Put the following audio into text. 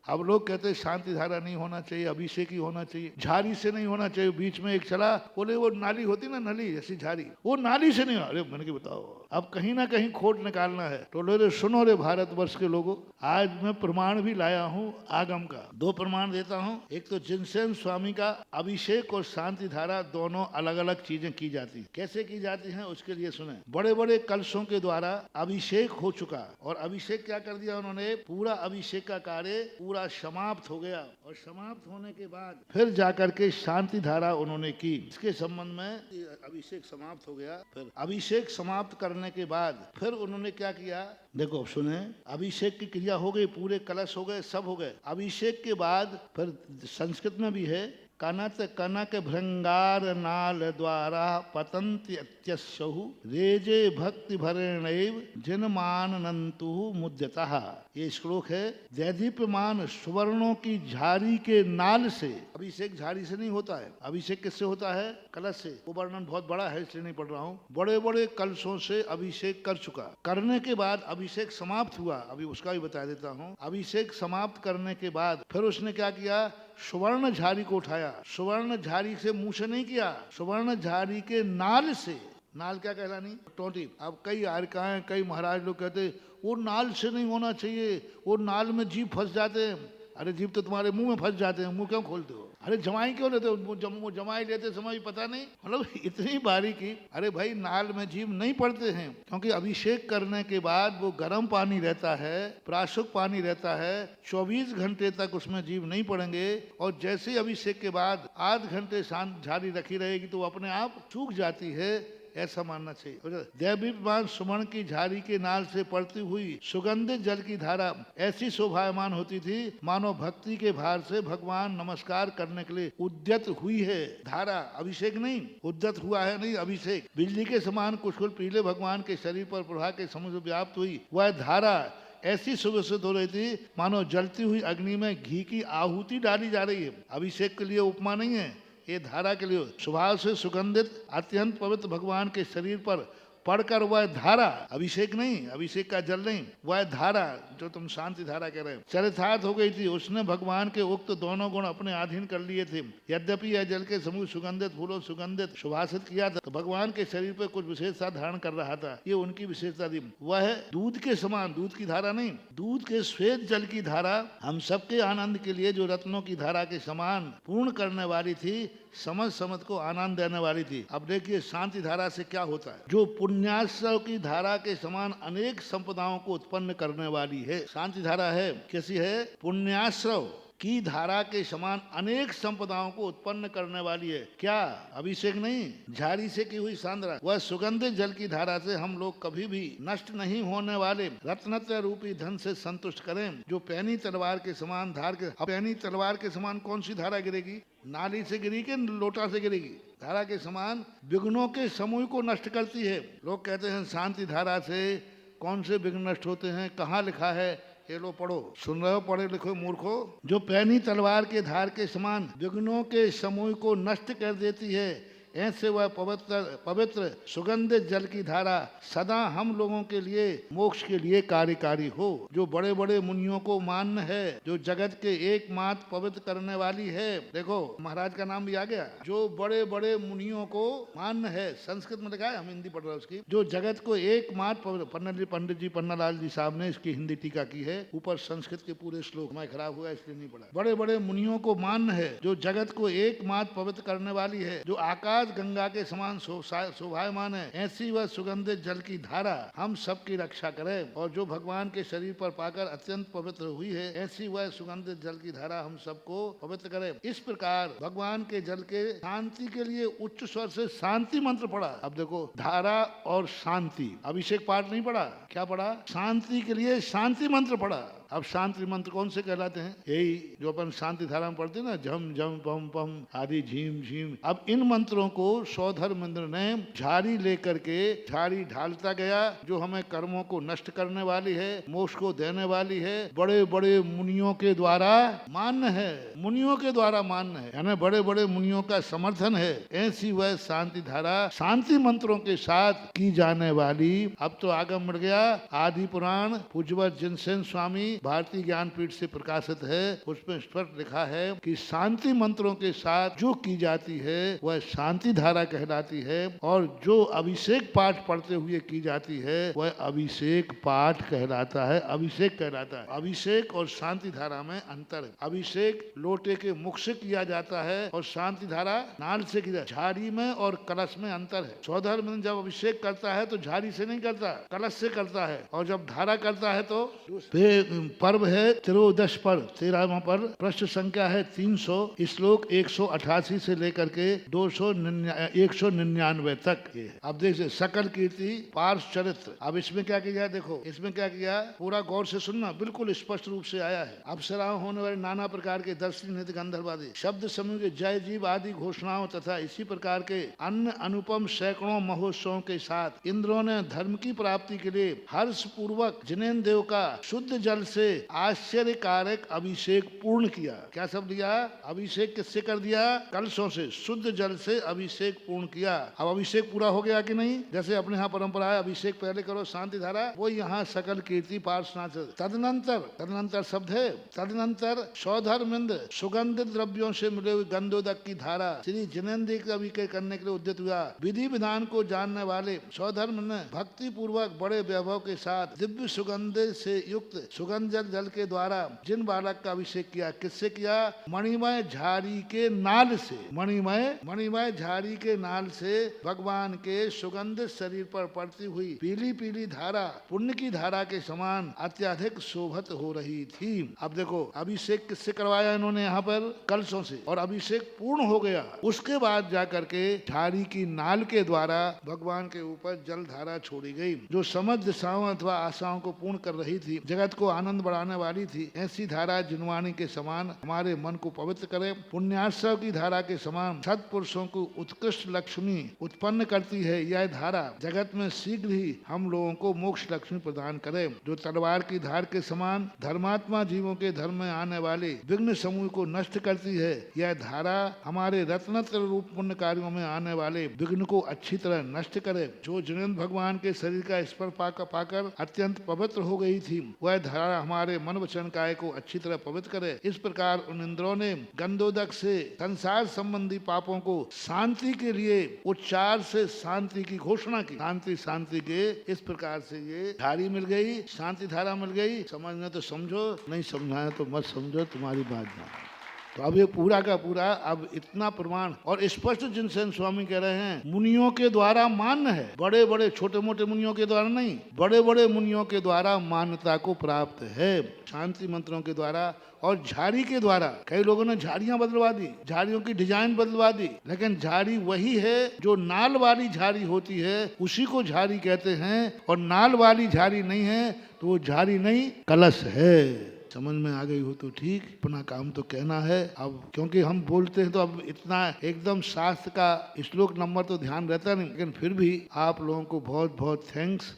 अब लोग कहते हैं शांति धारा नहीं होना चाहिए, अभिषेक ही होना चाहिए, झाड़ी से नहीं होना चाहिए। बीच में एक चला, बोले वो नाली होती ना, नली जैसी झाड़ी, वो नाली से नहीं। अरे मैंने कि बताओ, अब कहीं ना कहीं खोट निकालना है। तो रे सुनो रे भारतवर्ष के लोगों, आज मैं प्रमाण भी लाया हूँ आगम का। 2 प्रमाण देता हूँ। एक तो जिनसेन स्वामी का अभिषेक और शांति धारा दोनों अलग अलग चीजें की जाती है। कैसे की जाती हैं उसके लिए सुने। बड़े बड़े कलशों के द्वारा अभिषेक हो चुका, और अभिषेक क्या कर दिया उन्होंने, पूरा अभिषेक का कार्य पूरा समाप्त हो गया, और समाप्त होने के बाद फिर जाकर के शांति धारा उन्होंने की। इसके संबंध में अभिषेक समाप्त हो गया, फिर अभिषेक समाप्त करने के बाद फिर उन्होंने क्या किया, देखो सुने। अभिषेक की क्रिया हो गई, पूरे कलश हो गए, सब हो गए। अभिषेक के बाद फिर संस्कृत में भी है, कनत कनक भृंगार नाल द्वारा पतंति अत्यस्यहु रेजे भक्ति भरेणैव जिनमाननन्तु मुद्यतः। ये श्लोक है। दैदीप्यमान सुवर्णों की झाड़ी के नाल से, अभिषेक झाड़ी से नहीं होता है, अभिषेक किससे होता है, कलश से। वो वर्णन बहुत बड़ा है इसलिए नहीं पढ़ रहा हूँ। बड़े बड़े कलशों से अभिषेक कर चुका, करने के बाद अभिषेक समाप्त हुआ, अभी उसका भी बता देता हूँ। अभिषेक समाप्त करने के बाद फिर उसने क्या किया, सुवर्ण झाड़ी को उठाया। सुवर्ण झाड़ी से मुंह से नहीं किया, सुवर्ण झाड़ी के नाल से। नाल क्या कहलानी, टोटी। अब कई आर्काएं, कई महाराज लोग कहते वो नाल से नहीं होना चाहिए, वो नाल में जीभ फंस जाते हैं। अरे जीभ तो तुम्हारे मुंह में फंस जाते हैं, मुंह क्यों खोलते हो। अरे जमाई क्यों लेते हो, जमाई लेते समय पता नहीं, मतलब इतनी बारीकी। अरे भाई नाल में जीभ नहीं पड़ते हैं, क्योंकि अभिषेक करने के बाद वो गर्म पानी रहता है, प्राशुक पानी रहता है, 24 घंटे तक उसमें जीभ नहीं पड़ेंगे। और जैसे ही अभिषेक के बाद आध घंटे शांत झाड़ी रखी रहेगी तो वो अपने आप सूख जाती है, ऐसा मानना चाहिए। दैवीप्यमान सुवर्ण की झाड़ी के नाल से पड़ती हुई सुगंधित जल की धारा ऐसी शोभायमान होती थी मानो भक्ति के भार से भगवान नमस्कार करने के लिए उद्यत हुई है। धारा, अभिषेक नहीं, उद्यत हुआ है नहीं, अभिषेक। बिजली के समान कुशल पीले भगवान के शरीर पर प्रभा के समुद्र व्याप्त हुई वह धारा ऐसी सुगंधित हो रही थी मानो जलती हुई अग्नि में घी की आहुति डाली जा रही है। अभिषेक के लिए उपमा नहीं है, ये धारा के लिए। स्वभाव से सुगंधित अत्यंत पवित्र भगवान के शरीर पर पढ़कर वह धारा, अभिषेक नहीं, अभिषेक का जल नहीं, वह धारा जो तुम शांति धारा कह रहे हो, चरितार्थ हो गई थी। उसने भगवान के उक्त दोनों गुण अपने अधीन कर लिए थे। यद्यपि यह जल के समूह सुगंधित फूलों सुगंधित सुभाषित किया था, तो भगवान के शरीर पर कुछ विशेषता धारण कर रहा था, ये उनकी विशेषता थी। वह दूध के समान, दूध की धारा नहीं, दूध के श्वेत जल की धारा हम सबके आनंद के लिए जो रत्नों की धारा के समान पूर्ण करने वाली थी, समझ समझ को आनंद देने वाली थी। अब देखिए शांति धारा से क्या होता है, जो पुण्याश्रव की धारा के समान अनेक संपदाओं को उत्पन्न करने वाली है। शांति धारा है, कैसी है, पुण्याश्रव की धारा के समान अनेक संपदाओं को उत्पन्न करने वाली है। क्या, अभिषेक नहीं, झाड़ी से की हुई सांद्रा। वह सुगंधित जल की धारा से हम लोग कभी भी नष्ट नहीं होने वाले रत्नत्रय रूपी धन से संतुष्ट करें, जो पैनी तलवार के समान धार के। पैनी तलवार के समान कौन सी धारा गिरेगी, नाली से गिरी के लोटा से गिरेगी। धारा के समान विघ्नों के समूह को नष्ट करती है। लोग कहते हैं शांति धारा से कौन से विघ्न नष्ट होते हैं, कहाँ लिखा है, ये लो पढ़ो। सुन रहे हो, पढ़े लिखो मूर्खो। जो पैनी तलवार के धार के समान विघ्नों के समूह को नष्ट कर देती है, ऐसे वह पवित्र सुगंधित जल की धारा सदा हम लोगों के लिए मोक्ष के लिए कार्यकारी हो। जो बड़े बड़े मुनियों को मान्य है, जो जगत के एकमात्र पवित्र करने वाली है। देखो महाराज का नाम भी आ गया। जो बड़े बड़े मुनियों को मान्य है, संस्कृत में लिखा है, हम हिंदी पढ़ रहे हैं उसकी। जो जगत को एकमात्र पवित्र, पंडित जी पन्नालाल जी साहब ने इसकी हिंदी टीका की है। ऊपर संस्कृत के पूरे श्लोक में खराब हुआ इसलिए नहीं पढ़ा। बड़े बड़े मुनियों को मान्य है, जो जगत को एकमात्र पवित्र करने वाली है, जो आकाश गंगा के समान शोभायमान है, ऐसी वह सुगंधित जल की धारा हम सबकी रक्षा करे। और जो भगवान के शरीर पर पाकर अत्यंत पवित्र हुई है, ऐसी वह सुगंधित जल की धारा हम सबको पवित्र करे। इस प्रकार भगवान के जल के शांति के लिए उच्च स्वर से शांति मंत्र पढ़ा। अब देखो, धारा और शांति, अभिषेक पाठ नहीं पढ़ा, क्या पढ़ा, शांति के लिए शांति मंत्र पढ़ा। अब शांति मंत्र कौन से कहलाते हैं, यही जो अपन शांति धारा में पढ़ते हैं ना, झम झम पम पम आदि झीम झीम। अब इन मंत्रों को सौधर्मेंद्र ने झाड़ी लेकर के झाड़ी ढालता गया, जो हमें कर्मों को नष्ट करने वाली है, मोक्ष को देने वाली है, बड़े बड़े मुनियों के द्वारा मान्य है, मुनियों के द्वारा मान्य है, यानी बड़े बड़े मुनियों का समर्थन है। ऐसी वह शांति धारा शांति मंत्रों के साथ की जाने वाली। अब तो आगम बढ़ गया आदि पुराण पूज्यवत जिनसेन स्वामी भारतीय ज्ञानपीठ से प्रकाशित है, उसमें स्पष्ट लिखा है कि शांति मंत्रों के साथ जो की जाती है वह शांति धारा कहलाती है, और जो अभिषेक पाठ पढ़ते हुए की जाती है वह अभिषेक पाठ कहलाता है, अभिषेक कहलाता है। अभिषेक और शांति धारा में अंतर है। अभिषेक लोटे के मुख से किया जाता है और शांति धारा नाल से की जाती है। झाड़ी में और कलश में अंतर है। स्वधर्म जब अभिषेक करता है तो झाड़ी से नहीं करता, कलश से करता है, और जब धारा करता है तो पर्व है त्रयोदश पर्व, 13वां पर्व, पृष्ठ संख्या है 300, श्लोक 188 से लेकर के 199 तक। अब देखिए सकल कीर्ति पार्श चरित्र। अब इसमें क्या किया, देखो इसमें क्या किया, पूरा गौर से सुनना, बिल्कुल स्पष्ट रूप से आया है। अप्सराओं होने वाले नाना प्रकार के दर्शनी नृत्य गंधर्वादी शब्द समूह के जय जीव आदि घोषणाओं तथा इसी प्रकार के अन्य अनुपम सैकड़ों महोत्सवों के साथ इंद्रों ने धर्म की प्राप्ति के लिए हर्ष पूर्वक जिनेन्द्र देव का शुद्ध जल से आश्चर्य कारक अभिषेक पूर्ण किया। क्या शब्द दिया, अभिषेक किससे कर दिया, कलशों से, शुद्ध जल से अभिषेक पूर्ण किया। अब अभिषेक पूरा हो गया कि नहीं, जैसे अपने यहाँ परंपरा है अभिषेक पहले करो शांति धारा, वो यहाँ सकल कीर्ति पार्श्वनाथ। तदनंतर शब्द है, तदनंतर सौधर्मेंद्र सुगंधित द्रव्यों से मिले हुए गंधोदक की धारा श्री जिनेन्द्र का अभिषेक करने के लिए उद्यत हुआ। विधि विधान को जानने वाले सौधर्म ने भक्ति पूर्वक बड़े वैभव के साथ दिव्य सुगंध से युक्त सुगंध जल के द्वारा जिन बालक का अभिषेक किया, किससे किया, मणिमय झाड़ी के नाल से, मणिमय झाड़ी के नाल से भगवान के सुगंधित शरीर पर पड़ती हुई पीली पीली धारा पुण्य की धारा के समान अत्यधिक शोभित हो रही थी। अब देखो अभिषेक किससे करवाया इन्होंने यहाँ पर, कलशों से, और अभिषेक पूर्ण हो गया। उसके बाद जाकर के झाड़ी की नाल के द्वारा भगवान के ऊपर जल धारा छोड़ी गई, जो समस्त दिशाओं अथवा आशाओं को पूर्ण कर रही थी, जगत को आनंद बढ़ाने वाली थी। ऐसी धारा जिनवाणी के समान हमारे मन को पवित्र करे, पुण्याश्रव की धारा के समान सत्पुरुषों को उत्कृष्ट लक्ष्मी उत्पन्न करती है। यह धारा जगत में शीघ्र ही हम लोगों को मोक्ष लक्ष्मी प्रदान करे, जो तलवार की धार के समान धर्मात्मा जीवों के धर्म में आने वाले विघ्न समूह को नष्ट करती है। यह धारा हमारे रत्नत्र रूप पुण्य कार्यों में आने वाले विघ्न को अच्छी तरह नष्ट करे। जो जिनेन्द्र भगवान के शरीर का स्पर्श पाकर अत्यंत पवित्र हो गई थी, वह धारा हमारे मन वचन काय को अच्छी तरह पवित्र करे। इस प्रकार उन इंद्रों ने गंधोदक से संसार संबंधी पापों को शांति के लिए उच्चार से शांति की घोषणा की। शांति के इस प्रकार से ये धारी मिल गई, शांति धारा मिल गई। समझना तो समझो, नहीं समझाना तो मत समझो, तुम्हारी बात ना। तो अब ये पूरा का पूरा अब इतना प्रमाण और स्पष्ट जिनसेन स्वामी कह रहे हैं, मुनियों के द्वारा मान्य है, बड़े बड़े छोटे मोटे मुनियों के द्वारा नहीं, बड़े बड़े मुनियों के द्वारा मान्यता को प्राप्त है, शांति मंत्रों के द्वारा और झाड़ी के द्वारा। कई लोगों ने झाड़ियां बदलवा दी, झाड़ियों की डिजाइन बदलवा दी, लेकिन झाड़ी वही है जो नाल वाली झाड़ी होती है, उसी को झाड़ी कहते हैं। और नाल वाली झाड़ी नहीं है तो वो झाड़ी नहीं, कलश है। समझ में आ गई हो तो ठीक, अपना काम तो कहना है। अब क्योंकि हम बोलते हैं तो अब इतना एकदम शास्त्र का श्लोक नंबर तो ध्यान रहता नहीं, लेकिन फिर भी आप लोगों को बहुत बहुत थैंक्स।